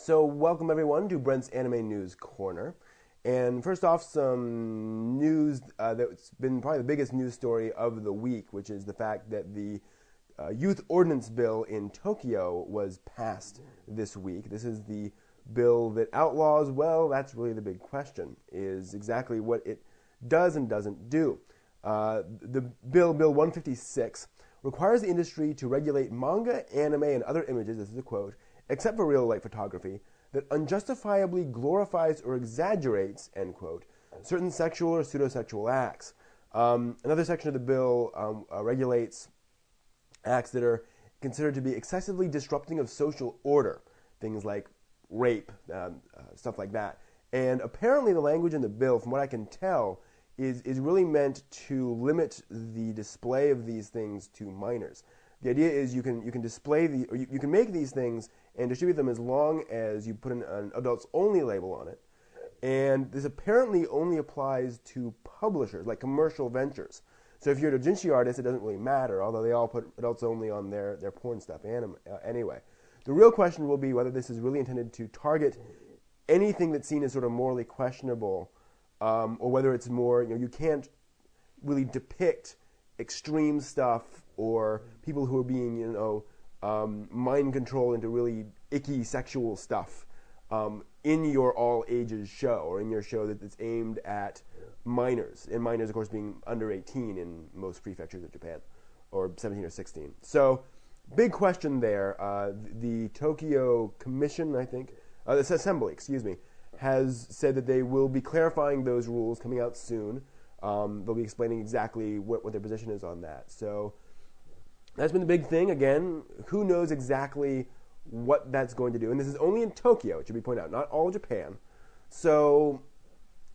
So welcome everyone to Brent's Anime News Corner. And first off, some news that's been probably the biggest news story of the week, which is the fact that the youth ordinance bill in Tokyo was passed this week. This is the bill that outlaws, well, that's really the big question, is exactly what it does and doesn't do. The Bill 156, requires the industry to regulate manga, anime, and other images, this is a quote, except for real-life photography, that unjustifiably glorifies or exaggerates, end quote, certain sexual or pseudo-sexual acts. Another section of the bill regulates acts that are considered to be excessively disrupting of social order, things like rape, stuff like that. And apparently the language in the bill, from what I can tell, is really meant to limit the display of these things to minors. The idea is you can display or you can make these things and distribute them as long as you put an adults only label on it. And this apparently only applies to publishers, like commercial ventures. So if you're a doujinshi artist, it doesn't really matter, although they all put adults only on their porn stuff anyway. The real question will be whether this is really intended to target anything that's seen as sort of morally questionable, or whether it's more, you can't really depict extreme stuff or people who are being, mind controlled into really icky sexual stuff in your all ages show, or in your show that's aimed at minors, and minors, of course, being under 18 in most prefectures of Japan, or 17 or 16. So, big question there. The Tokyo Commission, I think, this Assembly, excuse me, has said that they will be clarifying those rules coming out soon. They'll be explaining exactly what their position is on that. So that's been the big thing. Again, who knows exactly what that's going to do. And this is only in Tokyo, it should be pointed out, not all of Japan. So,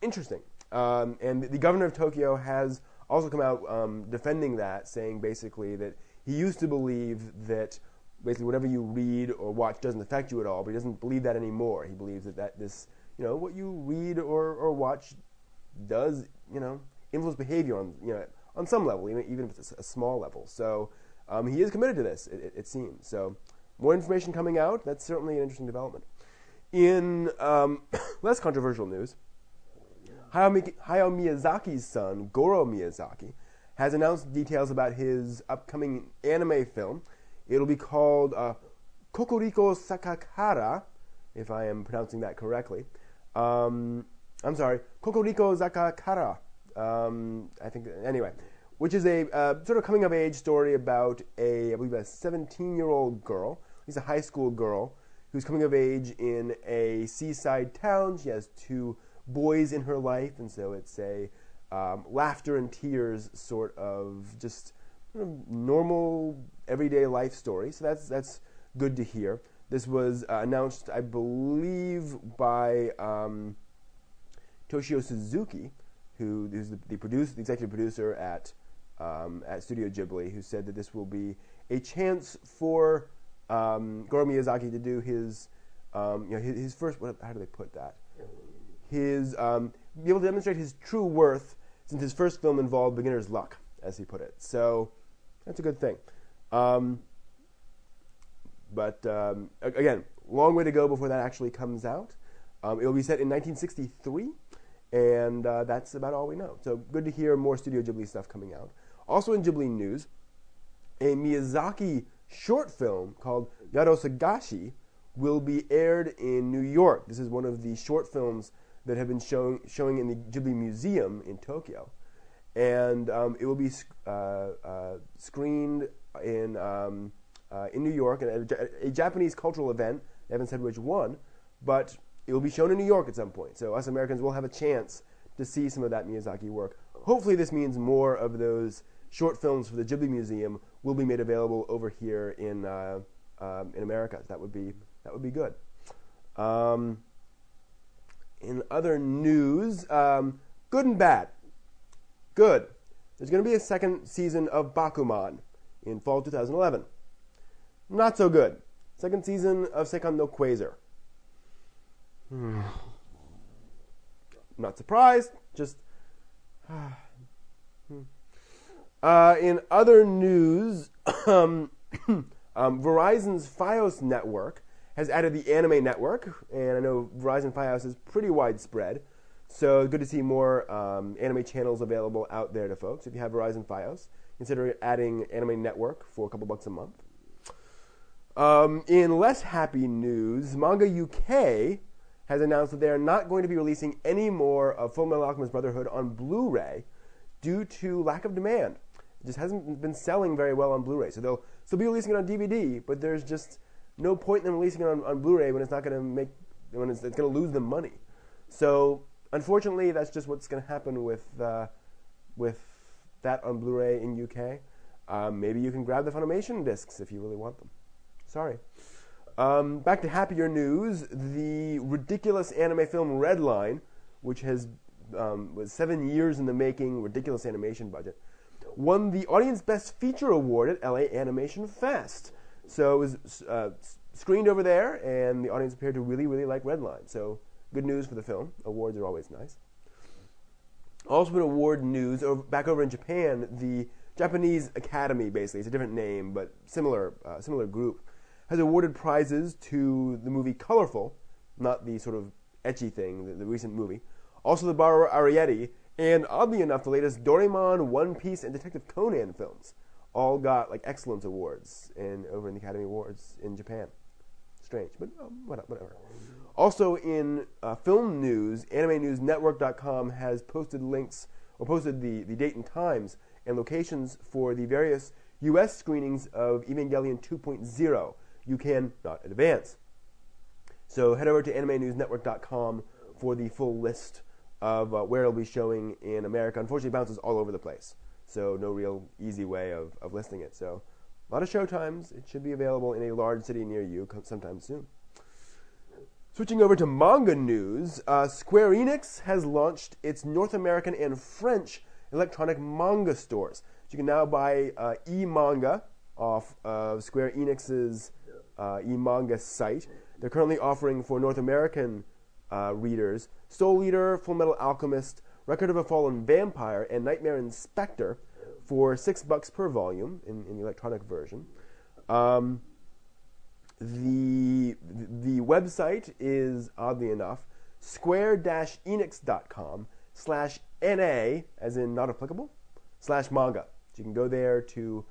interesting. And the governor of Tokyo has also come out defending that, saying basically that he used to believe that basically whatever you read or watch doesn't affect you at all, but he doesn't believe that anymore. He believes that this, what you read or watch does, influence behavior on some level, even if it's a small level. So he is committed to this, it seems. So more information coming out. That's certainly an interesting development. In less controversial news, Hayao Miyazaki's son, Goro Miyazaki, has announced details about his upcoming anime film. It'll be called Kokoriko Sakakara, if I am pronouncing that correctly. I'm sorry, Kokoriko Sakakara. I think, anyway, which is a sort of coming-of-age story about I believe, a 17-year-old girl. She's a high school girl who's coming of age in a seaside town. She has two boys in her life, and so it's a laughter and tears sort of just normal, everyday life story. So that's good to hear. This was announced, I believe, by Toshio Suzuki, who's the executive producer at Studio Ghibli, who said that this will be a chance for Goro Miyazaki to do his first. How do they put that? Be able to demonstrate his true worth, since his first film involved beginner's luck, as he put it. So that's a good thing. But again, long way to go before that actually comes out. It will be set in 1963. And that's about all we know. So good to hear more Studio Ghibli stuff coming out. Also in Ghibli news, a Miyazaki short film called Yarosagashi will be aired in New York. This is one of the short films that have been showing in the Ghibli Museum in Tokyo. And it will be screened in New York at a Japanese cultural event. They haven't said which one, but it will be shown in New York at some point, so us Americans will have a chance to see some of that Miyazaki work. Hopefully this means more of those short films for the Ghibli Museum will be made available over here in America. That would be good. In other news, good and bad. Good. There's going to be a second season of Bakuman in fall 2011. Not so good. Second season of Seikan no Quasar. Not surprised, just in other news, Verizon's Fios network has added the Anime Network, and I know Verizon Fios is pretty widespread, so good to see more anime channels available out there to folks. If you have Verizon Fios, consider adding Anime Network for a couple bucks a month. In less happy news, Manga UK has announced that they are not going to be releasing any more of Fullmetal Alchemist Brotherhood on Blu-ray due to lack of demand. It just hasn't been selling very well on Blu-ray. So they'll still be releasing it on DVD, but there's just no point in them releasing it on Blu-ray when it's not going to make, when it's going to lose them money. So unfortunately, that's just what's going to happen with that on Blu-ray in UK. Maybe you can grab the Funimation discs if you really want them. Sorry. Back to happier news. The ridiculous anime film Redline, which was 7 years in the making, ridiculous animation budget, won the Audience Best Feature Award at LA Animation Fest. So it was screened over there, and the audience appeared to really, really like Redline. So good news for the film. Awards are always nice. Also in award news, back over in Japan, the Japanese Academy, basically, it's a different name, but similar group, has awarded prizes to the movie Colorful, not the sort of ecchi thing, the recent movie, also the Bar Arietti, and oddly enough, the latest Doraemon, One Piece, and Detective Conan films all got like excellence awards over in the Academy Awards in Japan. Strange, but whatever. Also in film news, AnimeNewsNetwork.com has posted links, or posted the date and times and locations for the various U.S. screenings of Evangelion 2.0. You can not advance. So head over to AnimeNewsNetwork.com for the full list of where it'll be showing in America. Unfortunately, it bounces all over the place, so no real easy way of listing it. So a lot of showtimes. It should be available in a large city near you sometime soon. Switching over to manga news, Square Enix has launched its North American and French electronic manga stores. So you can now buy e-manga off of Square Enix's e-manga site. They're currently offering for North American readers Soul Eater, Fullmetal Alchemist, Record of a Fallen Vampire, and Nightmare Inspector for $6 per volume in the electronic version. The website is, oddly enough, square-enix.com/NA, as in not applicable, /manga. So you can go there to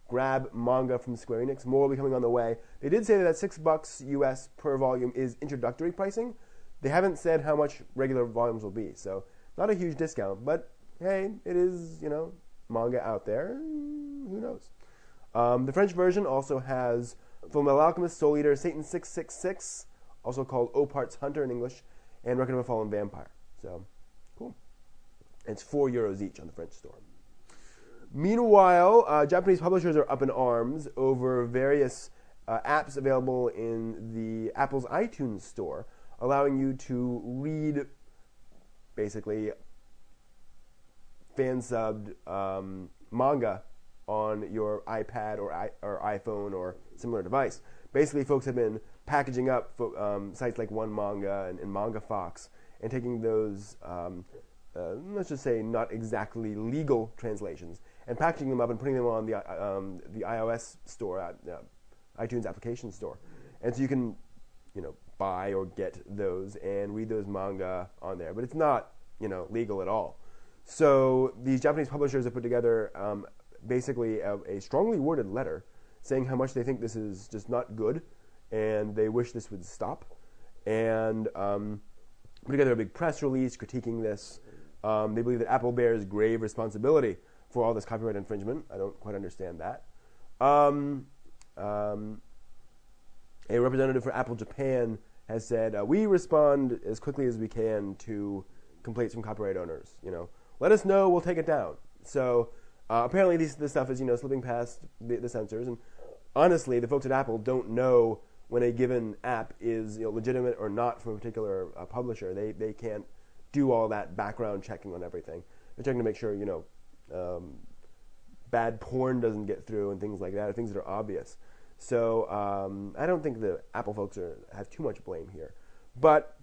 grab manga from Square Enix. More will be coming on the way. They did say that $6 US per volume is introductory pricing. They haven't said how much regular volumes will be, so not a huge discount. But hey, it is, manga out there. Who knows? The French version also has Fullmetal Alchemist, Soul Eater, Satan 666, also called Opart's Hunter in English, and Record of a Fallen Vampire. So, cool. And it's €4 each on the French store. Meanwhile, Japanese publishers are up in arms over various apps available in the Apple's iTunes store, allowing you to read, basically, fan-subbed manga on your iPad or iPhone or similar device. Basically, folks have been packaging up sites like One Manga and Manga Fox and taking those, let's just say, not exactly legal translations, and packaging them up and putting them on the iOS store, iTunes application store. And so you can, buy or get those and read those manga on there. But it's not, legal at all. So these Japanese publishers have put together basically a strongly worded letter saying how much they think this is just not good and they wish this would stop. And put together a big press release critiquing this. They believe that Apple bears grave responsibility for all this copyright infringement. I don't quite understand that. A representative for Apple Japan has said, we respond as quickly as we can to complaints from copyright owners. Let us know, we'll take it down. So apparently this stuff is, slipping past the censors. And honestly, the folks at Apple don't know when a given app is legitimate or not from a particular publisher. They can't do all that background checking on everything. They're checking to make sure, bad porn doesn't get through and things like that, or things that are obvious. So I don't think the Apple folks have too much blame here. But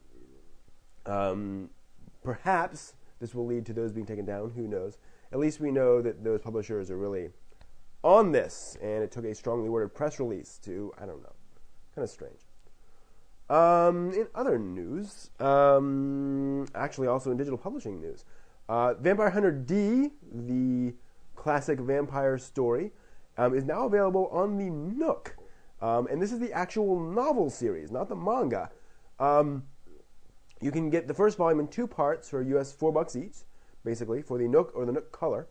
perhaps this will lead to those being taken down. Who knows? At least we know that those publishers are really on this, and it took a strongly worded press release to, I don't know, kind of strange. In other news, actually also in digital publishing news, Vampire Hunter D, the classic vampire story, is now available on the Nook. And this is the actual novel series, not the manga. You can get the first volume in 2 parts for US $4 each, basically, for the Nook or the Nook Color.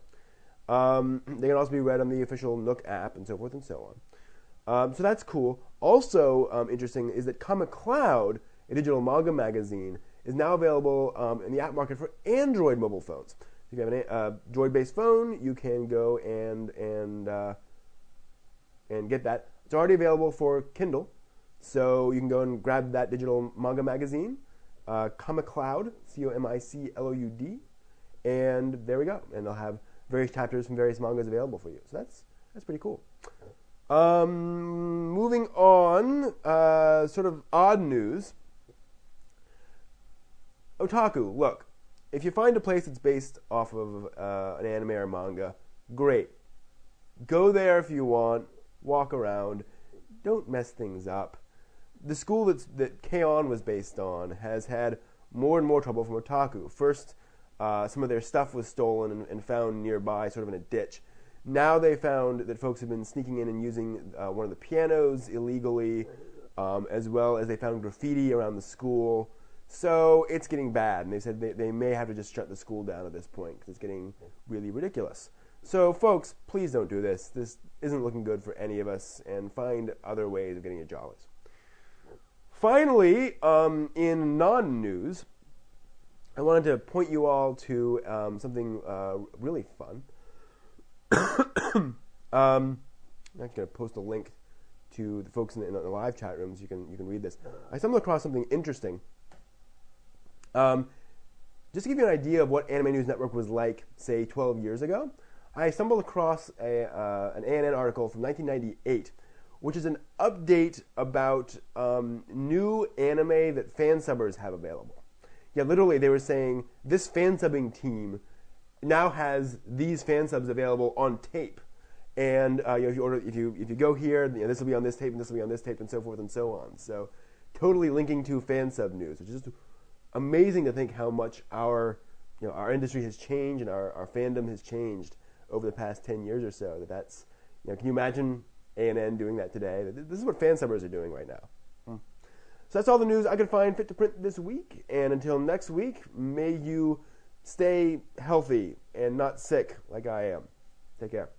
They can also be read on the official Nook app and so forth and so on. So that's cool. Also interesting is that Comic Cloud, a digital manga magazine, is now available in the app market for Android mobile phones. If you have an Droid-based phone, you can go and get that. It's already available for Kindle, so you can go and grab that digital manga magazine, Comic Cloud, COMICLOUD, and there we go. And they'll have various chapters from various mangas available for you. So that's pretty cool. Moving on, sort of odd news. Otaku, look, if you find a place that's based off of an anime or manga, great. Go there if you want, walk around, don't mess things up. The school that K-On! Was based on has had more and more trouble from otaku. First, some of their stuff was stolen and found nearby, sort of in a ditch. Now they found that folks have been sneaking in and using one of the pianos illegally, as well as they found graffiti around the school. So it's getting bad, and they said they may have to just shut the school down at this point because it's getting really ridiculous. So folks, please don't do this. This isn't looking good for any of us, and find other ways of getting your jollies. Finally, in non-news, I wanted to point you all to something really fun. I'm going to post a link to the folks in the live chat rooms. You can read this. I stumbled across something interesting. Just to give you an idea of what Anime News Network was like, say, 12 years ago, I stumbled across an ANN article from 1998, which is an update about new anime that fansubbers have available. Yeah, literally, they were saying this fansubbing team now has these fansubs available on tape, and if you go here, this will be on this tape, and this will be on this tape, and so forth and so on. So, totally linking to fansub news, which is just amazing to think how much our industry has changed and our fandom has changed over the past 10 years or so. That's can you imagine ANN doing that today? This is what fansubbers are doing right now. So that's all the news I could find fit to print this week. And until next week, may you stay healthy and not sick like I am. Take care.